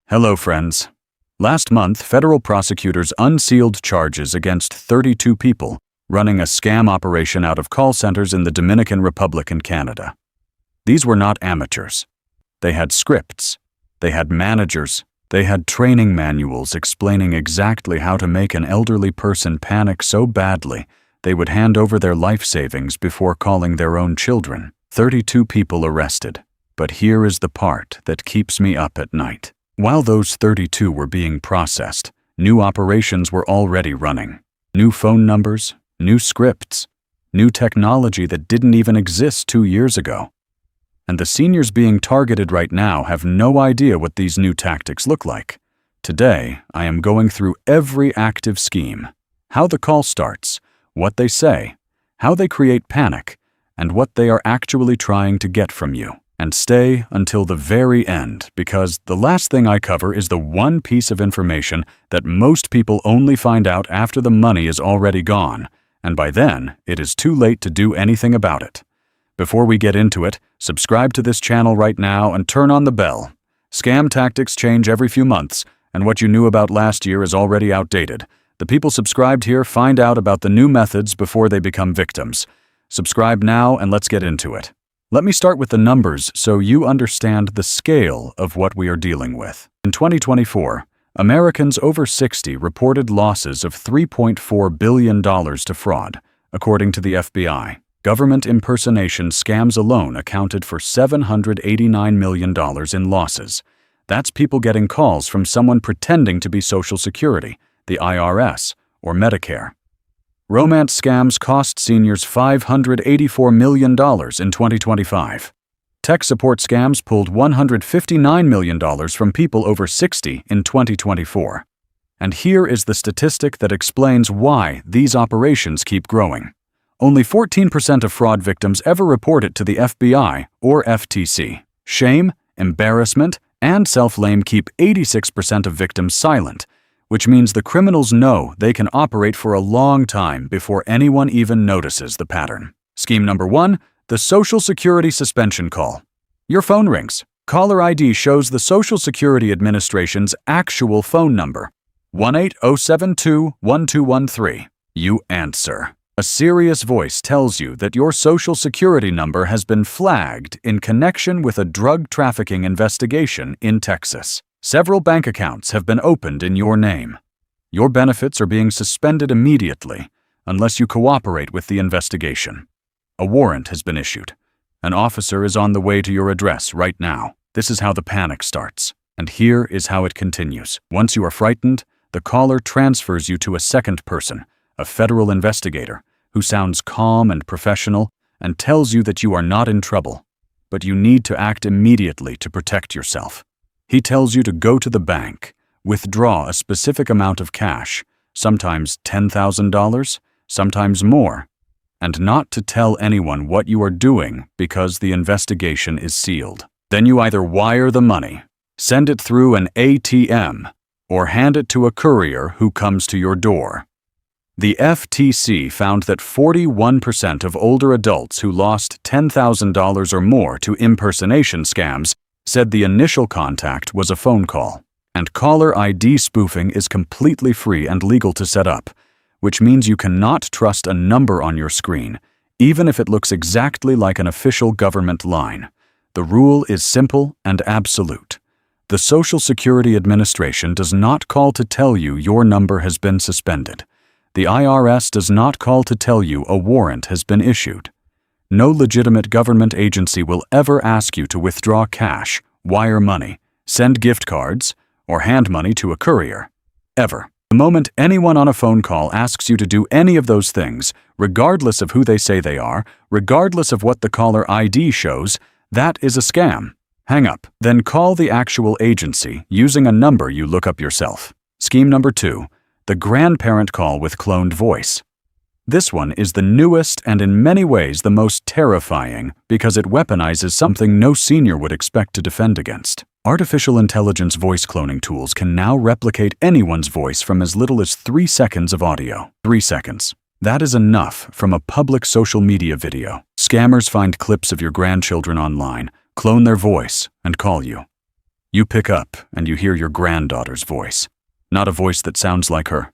Hello, friends. Last month, federal prosecutors unsealed charges against 32 people running a scam operation out of call centers in the Dominican Republic and Canada. These were not amateurs. They had scripts. They had managers. They had training manuals explaining exactly how to make an elderly person panic so badly they would hand over their life savings before calling their own children. 32 people arrested. But here is the part that keeps me up at night. While those 32 were being processed, new operations were already running. New phone numbers, new scripts, new technology that didn't even exist 2 years ago. And the seniors being targeted right now have no idea what these new tactics look like. Today, I am going through every active scheme, how the call starts, what they say, how they create panic, and what they are actually trying to get from you. And stay until the very end, because the last thing I cover is the one piece of information that most people only find out after the money is already gone, and by then, it is too late to do anything about it. Before we get into it, subscribe to this channel right now and turn on the bell. Scam tactics change every few months, and what you knew about last year is already outdated. The people subscribed here find out about the new methods before they become victims. Subscribe now and let's get into it. Let me start with the numbers so you understand the scale of what we are dealing with. In 2024, Americans over 60 reported losses of $3.4 billion to fraud, according to the FBI. Government impersonation scams alone accounted for $789 million in losses. That's people getting calls from someone pretending to be Social Security, the IRS, or Medicare. Romance scams cost seniors $584 million in 2025. Tech support scams pulled $159 million from people over 60 in 2024. And here is the statistic that explains why these operations keep growing. Only 14% of fraud victims ever report it to the FBI or FTC. Shame, embarrassment, and self-blame keep 86% of victims silent, which means the criminals know they can operate for a long time before anyone even notices the pattern. Scheme number 1, the Social Security suspension call. Your phone rings. Caller ID shows the Social Security Administration's actual phone number, 1-800-772-1213. You answer. A serious voice tells you that your Social Security number has been flagged in connection with a drug trafficking investigation in Texas. Several bank accounts have been opened in your name. Your benefits are being suspended immediately unless you cooperate with the investigation. A warrant has been issued. An officer is on the way to your address right now. This is how the panic starts. And here is how it continues. Once you are frightened, the caller transfers you to a second person, a federal investigator, who sounds calm and professional and tells you that you are not in trouble, but you need to act immediately to protect yourself. He tells you to go to the bank, withdraw a specific amount of cash, sometimes $10,000, sometimes more, and not to tell anyone what you are doing because the investigation is sealed. Then you either wire the money, send it through an ATM, or hand it to a courier who comes to your door. The FTC found that 41% of older adults who lost $10,000 or more to impersonation scams said the initial contact was a phone call. And caller ID spoofing is completely free and legal to set up, which means you cannot trust a number on your screen, even if it looks exactly like an official government line. The rule is simple and absolute. The Social Security Administration does not call to tell you your number has been suspended. The IRS does not call to tell you a warrant has been issued. No legitimate government agency will ever ask you to withdraw cash, wire money, send gift cards, or hand money to a courier. Ever. The moment anyone on a phone call asks you to do any of those things, regardless of who they say they are, regardless of what the caller ID shows, that is a scam. Hang up. Then call the actual agency using a number you look up yourself. Scheme number 2, the grandparent call with cloned voice. This one is the newest and in many ways the most terrifying because it weaponizes something no senior would expect to defend against. Artificial intelligence voice cloning tools can now replicate anyone's voice from as little as 3 seconds of audio. 3 seconds. That is enough from a public social media video. Scammers find clips of your grandchildren online, clone their voice, and call you. You pick up and you hear your granddaughter's voice. Not a voice that sounds like her.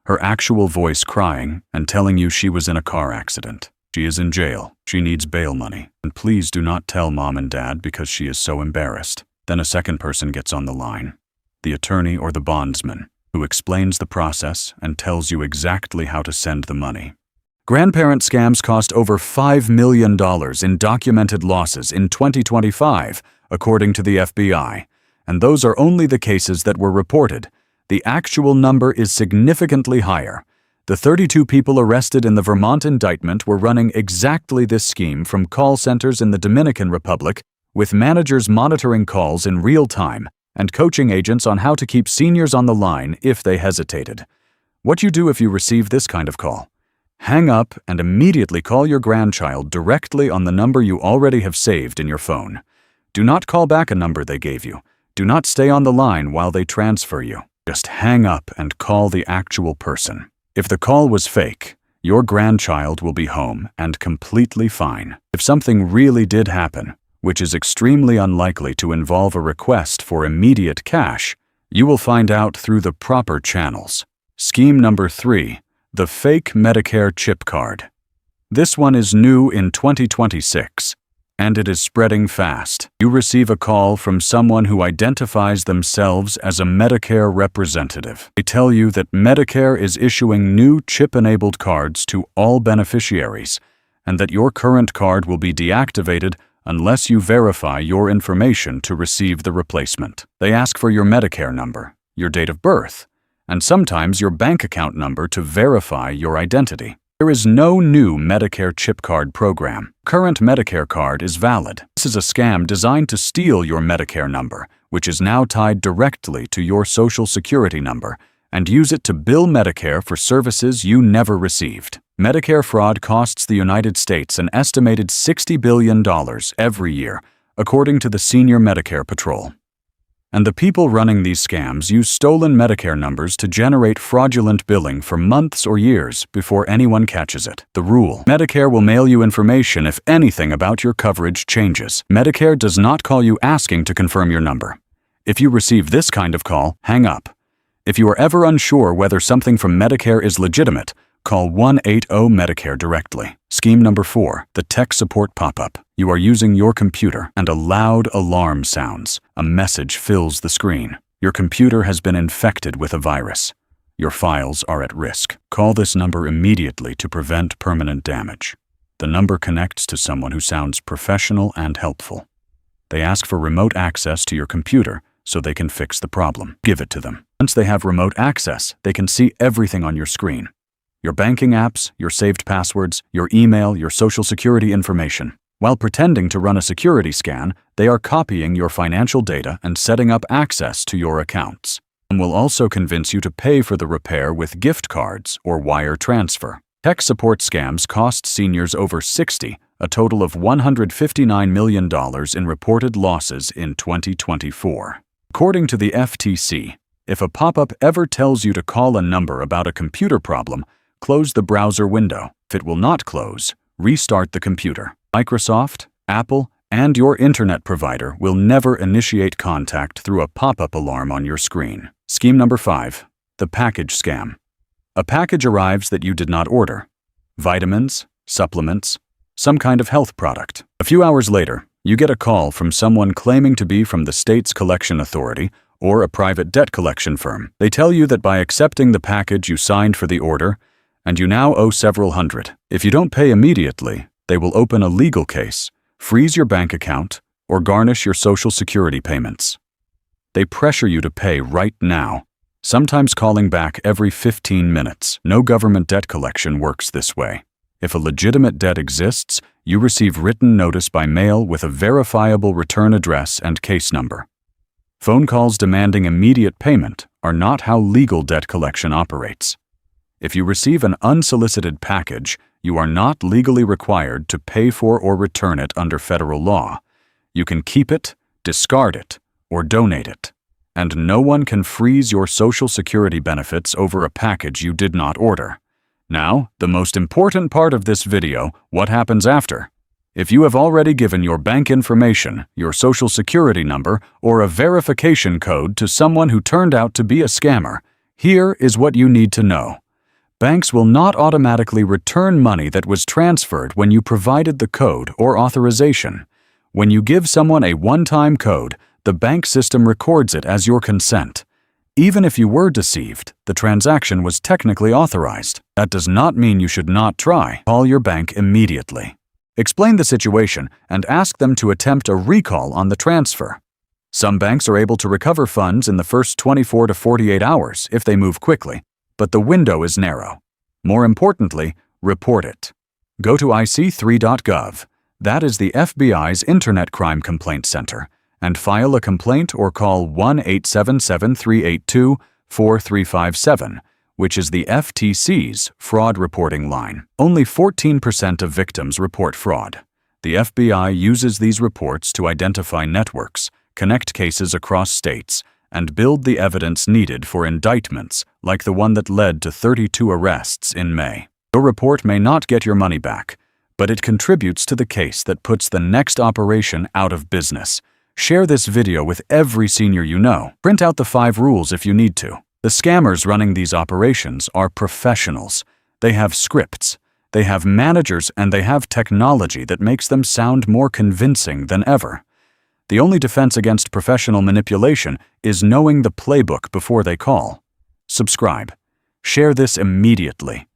Her actual voice crying and telling you she was in a car accident. She is in jail. She needs bail money. And please do not tell mom and dad because she is so embarrassed. Then a second person gets on the line. The attorney or the bondsman, who explains the process and tells you exactly how to send the money. Grandparent scams cost over $5 million in documented losses in 2025, according to the FBI. And those are only the cases that were reported. The actual number is significantly higher. The 32 people arrested in the Vermont indictment were running exactly this scheme from call centers in the Dominican Republic, with managers monitoring calls in real time and coaching agents on how to keep seniors on the line if they hesitated. What you do if you receive this kind of call? Hang up and immediately call your grandchild directly on the number you already have saved in your phone. Do not call back a number they gave you. Do not stay on the line while they transfer you. Just hang up and call the actual person. If the call was fake, your grandchild will be home and completely fine. If something really did happen, which is extremely unlikely to involve a request for immediate cash, you will find out through the proper channels. Scheme number 3, the fake Medicare chip card. This one is new in 2026. And it is spreading fast. You receive a call from someone who identifies themselves as a Medicare representative. They tell you that Medicare is issuing new chip-enabled cards to all beneficiaries, and that your current card will be deactivated unless you verify your information to receive the replacement. They ask for your Medicare number, your date of birth, and sometimes your bank account number to verify your identity. There is no new Medicare chip card program. Current Medicare card is valid. This is a scam designed to steal your Medicare number, which is now tied directly to your Social Security number, and use it to bill Medicare for services you never received. Medicare fraud costs the United States an estimated $60 billion every year, according to the Senior Medicare Patrol. And the people running these scams use stolen Medicare numbers to generate fraudulent billing for months or years before anyone catches it. The rule: Medicare will mail you information if anything about your coverage changes. Medicare does not call you asking to confirm your number. If you receive this kind of call, hang up. If you are ever unsure whether something from Medicare is legitimate, call 1-800-MEDICARE directly. Scheme number 4, the tech support pop-up. You are using your computer and a loud alarm sounds. A message fills the screen. Your computer has been infected with a virus. Your files are at risk. Call this number immediately to prevent permanent damage. The number connects to someone who sounds professional and helpful. They ask for remote access to your computer so they can fix the problem. Give it to them. Once they have remote access, they can see everything on your screen. Your banking apps, your saved passwords, your email, your social security information. While pretending to run a security scan, they are copying your financial data and setting up access to your accounts. Some will also convince you to pay for the repair with gift cards or wire transfer. Tech support scams cost seniors over 60, a total of $159 million in reported losses in 2024. According to the FTC, if a pop-up ever tells you to call a number about a computer problem, close the browser window. If it will not close, restart the computer. Microsoft, Apple, and your internet provider will never initiate contact through a pop-up alarm on your screen. Scheme number 5, the package scam. A package arrives that you did not order. Vitamins, supplements, some kind of health product. A few hours later, you get a call from someone claiming to be from the state's collection authority or a private debt collection firm. They tell you that by accepting the package you signed for the order, and you now owe several hundred. If you don't pay immediately, they will open a legal case, freeze your bank account, or garnish your Social Security payments. They pressure you to pay right now, sometimes calling back every 15 minutes. No government debt collection works this way. If a legitimate debt exists, you receive written notice by mail with a verifiable return address and case number. Phone calls demanding immediate payment are not how legal debt collection operates. If you receive an unsolicited package, you are not legally required to pay for or return it under federal law. You can keep it, discard it, or donate it. And no one can freeze your Social Security benefits over a package you did not order. Now, the most important part of this video, what happens after? If you have already given your bank information, your social security number, or a verification code to someone who turned out to be a scammer, here is what you need to know. Banks will not automatically return money that was transferred when you provided the code or authorization. When you give someone a one-time code, the bank system records it as your consent. Even if you were deceived, the transaction was technically authorized. That does not mean you should not try. Call your bank immediately. Explain the situation and ask them to attempt a recall on the transfer. Some banks are able to recover funds in the first 24 to 48 hours if they move quickly, but the window is narrow. More importantly, report it. Go to ic3.gov, that is the FBI's Internet Crime Complaint Center, and file a complaint or call 1-877-382-4357, which is the FTC's fraud reporting line. Only 14% of victims report fraud. The FBI uses these reports to identify networks, connect cases across states, and build the evidence needed for indictments like the one that led to 32 arrests in May. Your report may not get your money back, but it contributes to the case that puts the next operation out of business. Share this video with every senior you know. Print out the 5 rules if you need to. The scammers running these operations are professionals. They have scripts, they have managers, and they have technology that makes them sound more convincing than ever. The only defense against professional manipulation is knowing the playbook before they call. Subscribe. Share this immediately.